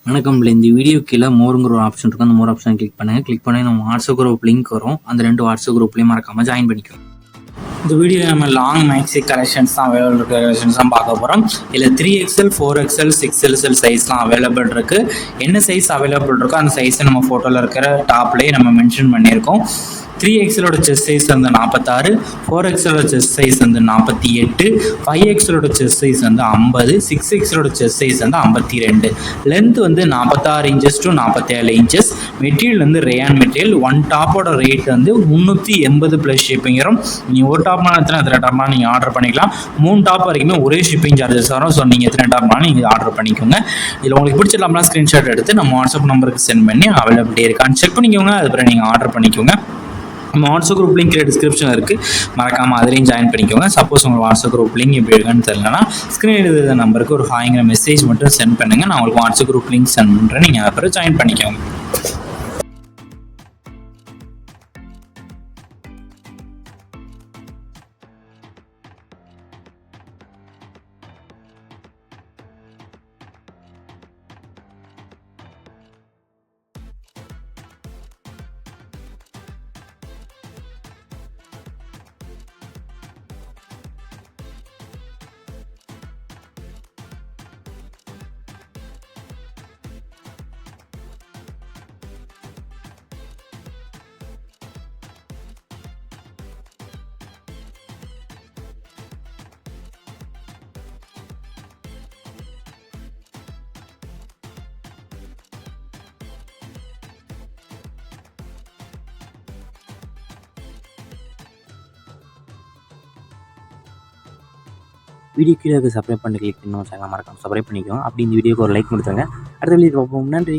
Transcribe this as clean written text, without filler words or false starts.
வணக்கம். இந்த வீடியோ கீழே மோருங்கிற ஒரு ஆப்ஷன் இருக்கும். அந்த மோர் ஆப்ஷன் கிளிக் பண்ணுங்கள். கிளிக் பண்ணி நம்ம வாட்ஸ்அப் குரூப் லிங்க் வரும். அந்த 2 வாட்ஸ்அப் குரூப்லேயும் மறக்காமல் ஜாயின் பண்ணிக்கிறோம். இந்த வீடியோவில் நம்ம லாங் மேக்ஸி கலெக்ஷன்ஸ் தான் அவைலபிள் இருக்கிற கலெக்ஷன்ஸ் தான் பார்க்க போகிறோம். இதில் 3XL 4XL 6XL சைஸ்லாம் அவைலபிள் இருக்குது. என்ன சைஸ் அவைலபிள் இருக்கோ அந்த சைஸை நம்ம ஃபோட்டோவில் இருக்கிற டாப்லேயே நம்ம மென்ஷன் பண்ணியிருக்கோம். 3XLோட செஸ்ட் சைஸ் வந்து 46, 4XLோட செஸ்ட் சைஸ் வந்து 48, 5XLோட செஸ்ட் சைஸ் வந்து 50, 6XLோட செஸ்ட் சைஸ் வந்து 52. லென்த் வந்து 46 இன்ச்சஸ் டு 47 இன்ச்சஸ். மெட்டீரியல் வந்து ரேயான் மெட்டீரியல். ஒன் டாப்போட ரேட் வந்து 380 ப்ளஸ் ஷிப்பிங் வரும். நீங்கள் ஒரு டாப்னா எத்தனை டாப்னா நீங்கள் ஆர்டர் பண்ணிக்கலாம். 3 டாப் வரைக்குமே ஒரே ஷிப்பிங் சார்ஜஸ் வரும். ஸோ நீங்கள் எத்தனை டாப்னாலும் நீங்கள் ஆர்டர் பண்ணிக்கோங்க. இதில் உங்களுக்கு பிடிச்ச டாப்லாம் ஸ்க்ரீன்ஷாட் எடுத்து நம்ம வாட்ஸ்அப் நம்பருக்கு சென்ட் பண்ணி அவைலபிலிட்டி இருக்கான்னு செக் பண்ணிக்கோங்க. அதுக்கப்புறம் நீங்கள் ஆர்டர் பண்ணிக்கோங்க. நம்ம வாட்ஸ்அப் குரூப் லிங்க் டிஸ்கிரிப்ஷனில் இருக்குது, மறக்காமல் அதிலையும் ஜாயின் பண்ணிக்கோங்க. சப்போஸ் உங்கள் வாட்ஸ்அப் குரூப் லிங்க் எப்படி இருக்குன்னு தெரியலனா ஸ்க்ரீன் எழுதுகிற நம்பருக்கு ஒரு ஹாய்ங்கிற மெசேஜ் மட்டும் சென்ட் பண்ணுங்கள். நான் உங்களுக்கு வாட்ஸ்அப் குரூப் லிங்க் சென்ட் பண்ணுறேன். நீங்கள் அப்புறம் ஜாயின் பண்ணிக்கோங்க. வீடியோ கீழே சப்ஸ்கிரைப் பண்ணி கிளிக் பண்ணி சேனல் மறக்காம சப்ஸ்கிரைப் பண்ணிக்கோங்க. அப்படி இந்த வீடியோக்கு ஒரு லைக் கொடுத்துருங்க. அடுத்த வீடியோ பார்ப்போம். நன்றி.